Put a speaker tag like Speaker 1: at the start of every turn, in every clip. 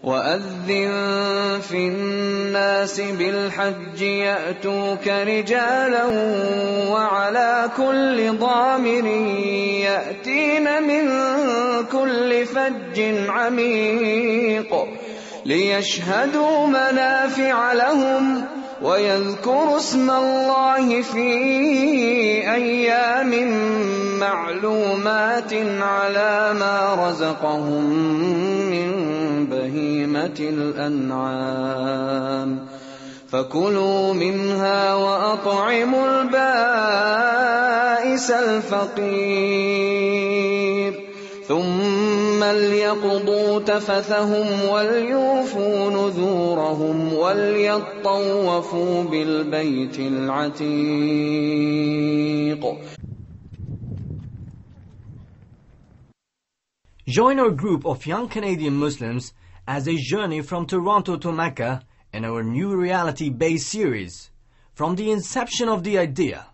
Speaker 1: وأذن في الناس بالحج يأتوك رجالا وعلى كل ضامر يأتين من كل فج عميق ليشهدوا منافع لهم ويذكروا اسم الله في أيام معلومات على ما رزقهم من بهيمة الأنعام فكلوا منها وأطعموا البائس الفقير ثم ليقضوا تفثهم وليوفوا نذورهم وليطوفوا بالبيت العتيق.
Speaker 2: Join our group of young Canadian Muslims as they journey from Toronto to Mecca in our new reality-based series. From the inception of the idea,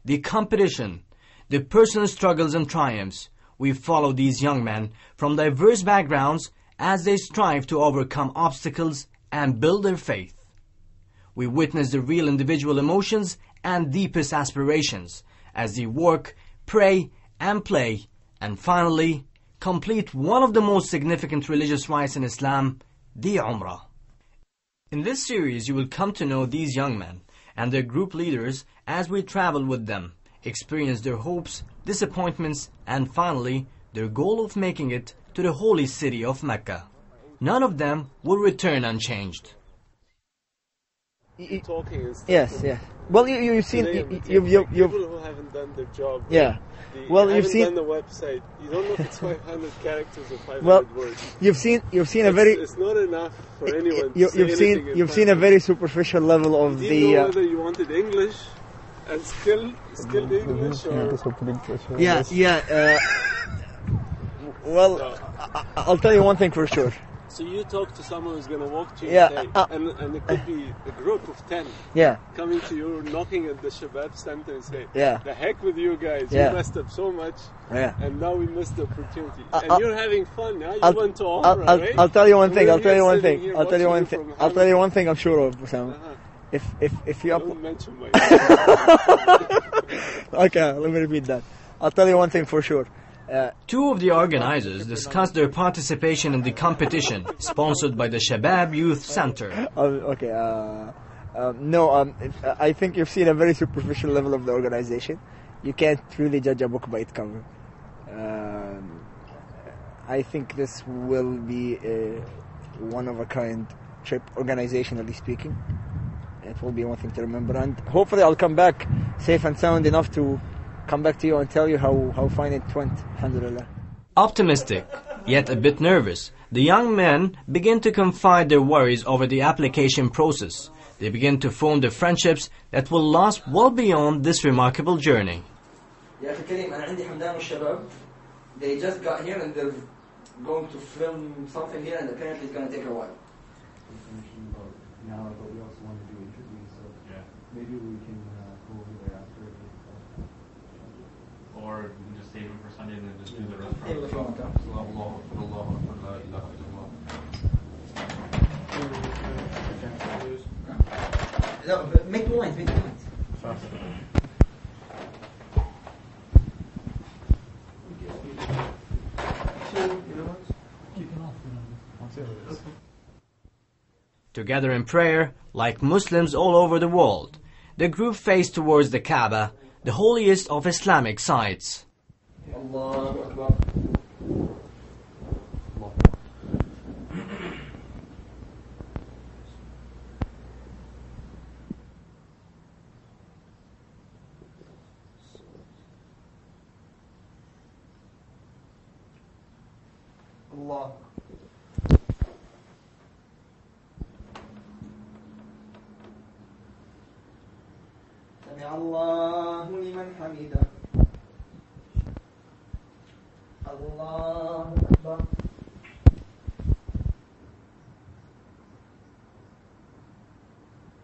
Speaker 2: the competition, the personal struggles and triumphs, we follow these young men from diverse backgrounds as they strive to overcome obstacles and build their faith. We witness the real individual emotions and deepest aspirations as they work, pray, and play, and finally complete one of the most significant religious rites in Islam, the Umrah. In this series, you will come to know these young men and their group leaders as we travel with them, experience their hopes, disappointments, and finally, their goal of making it to the holy city of Mecca. None of them will return unchanged.
Speaker 3: Talking and stuff.
Speaker 4: Yes, yeah. Well, you've seen
Speaker 3: people who haven't done their job.
Speaker 4: Yeah. Well, you've seen
Speaker 3: done the website. You don't know if it's 500 characters or 500 words.
Speaker 4: You've seen a very.
Speaker 3: It's not enough for anyone.
Speaker 4: You've seen a very superficial level of
Speaker 3: the. You know whether you wanted English and skilled English or.
Speaker 4: Yeah. Well, I'll tell you one thing for sure.
Speaker 3: So you talk to someone who's going to walk to you and it could be a group of 10 coming to you, knocking at the Shabab Center and say, the heck with you guys, you messed up so much, and now we missed the opportunity. And you're having fun, you went to Umrah, right?
Speaker 4: I'll tell you one thing, I'll tell you one thing I'm sure of, Sam. If you
Speaker 3: don't mention my
Speaker 4: Okay, let me repeat that. I'll tell you one thing for sure.
Speaker 2: Two of the organizers discussed their participation in the competition sponsored by the Shabab Youth Center.
Speaker 4: I think you've seen a very superficial level of the organization. You can't really judge a book by its cover. I think this will be a one-of-a-kind trip, organizationally speaking. It will be one thing to remember, and hopefully I'll come back safe and sound enough to come back to you and tell you how fine it went. Alhamdulillah.
Speaker 2: Optimistic, yet a bit nervous, the young men begin to confide their worries over the application process. They begin to form the friendships that will last well beyond this remarkable journey.
Speaker 4: They just got here and they're going to film something here, and apparently it's going to take a while. Now, but we also want to do interviews, so maybe we can go over there after.
Speaker 5: Or we can just save them for Sunday and then just do the restaurant.
Speaker 4: Make the lines,
Speaker 2: Together in prayer, like Muslims all over the world, the group faced towards the Kaaba, the holiest of Islamic sites.
Speaker 4: Allahu Akbar. Allah. سمع الله لمن حمده. الله أكبر.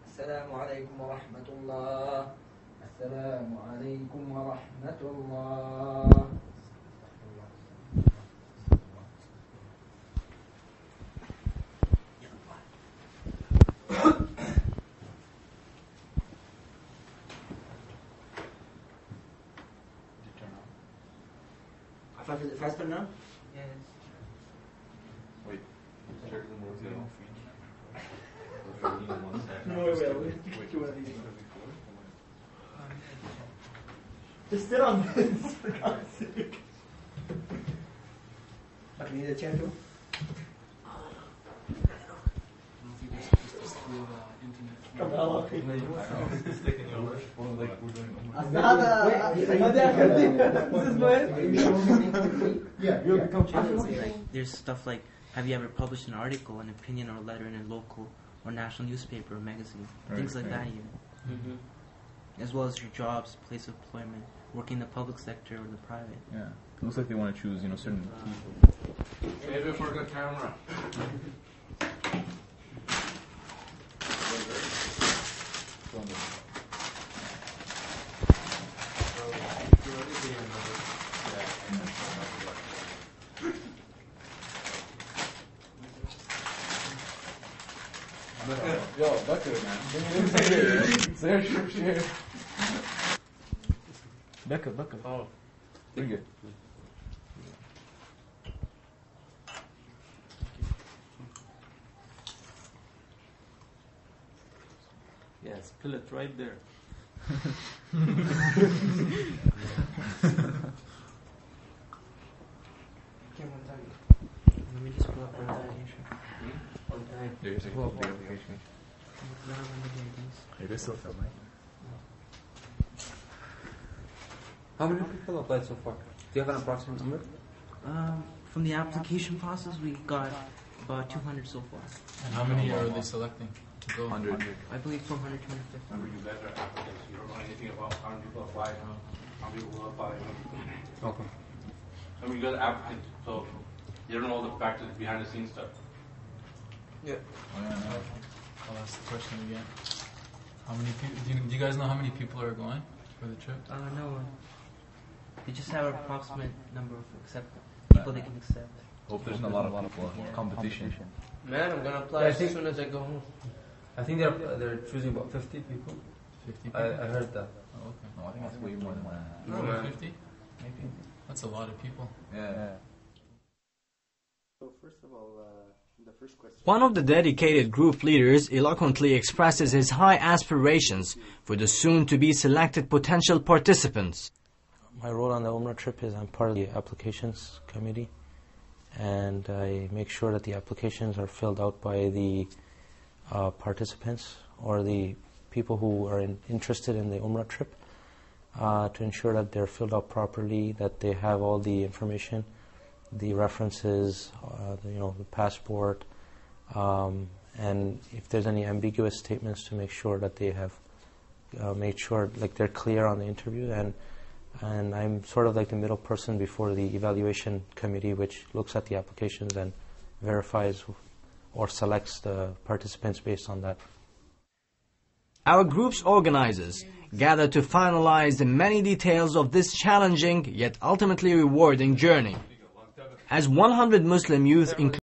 Speaker 4: السلام عليكم ورحمة الله. السلام عليكم ورحمة الله. faster now?
Speaker 6: Yes.
Speaker 5: Wait. Check the more zero.
Speaker 4: No, wait. Just sit on this, for God's sake. But we need a chair too?
Speaker 6: There's stuff like, have you ever published an article, an opinion, or a letter in a local or national newspaper or magazine? Things like that even. As well as your jobs, place of employment, working in the public sector or the private.
Speaker 7: Yeah. It looks like they want to choose, certain people.
Speaker 5: Maybe for the camera.
Speaker 7: Yo, Becca, man. Share. Becca. Oh. Bring it.
Speaker 5: Yes, pull it right there.
Speaker 6: Let me just pull up one application.
Speaker 7: There's a pull up the application. It is still filming.
Speaker 8: How many people applied so far? Do you have an approximate number?
Speaker 6: From the application process, we got about 200 so far.
Speaker 9: And how many are they selecting to go?
Speaker 7: 100.
Speaker 6: I believe from 100 to 150.
Speaker 5: Remember, you guys are applicants. You don't know anything about how many people apply, how many people will apply.
Speaker 8: Okay.
Speaker 5: I mean, you guys are applicants, so you don't know all the factors behind the scenes stuff.
Speaker 8: Yeah.
Speaker 9: Oh, yeah, I'll ask the question again. How many people? Do you guys know how many people are going for the trip?
Speaker 6: No. They just have an approximate number of people they can accept.
Speaker 7: Hope there's not a lot of competition.
Speaker 8: Man, I'm gonna apply as soon as I go home. I think they're choosing about 50 people.
Speaker 9: 50 people?
Speaker 8: I heard that.
Speaker 9: Oh, okay.
Speaker 7: No, I think that's way more than that.
Speaker 9: No,
Speaker 8: man.
Speaker 9: 50?
Speaker 7: Maybe.
Speaker 9: That's a lot of people.
Speaker 7: Yeah.
Speaker 10: So first of all, the first question.
Speaker 2: One of the dedicated group leaders eloquently expresses his high aspirations for the soon-to-be selected potential participants.
Speaker 11: My role on the Umrah trip is I'm part of the applications committee, and I make sure that the applications are filled out by the participants or the people who are interested in the Umrah trip to ensure that they're filled out properly, that they have all the information, the references, the passport, and if there's any ambiguous statements, to make sure that they have made sure like they're clear on the interview. And I'm sort of like the middle person before the evaluation committee, which looks at the applications and verifies or selects the participants based on that.
Speaker 2: Our group's organizers gather to finalize the many details of this challenging yet ultimately rewarding journey. As 100 Muslim youth, including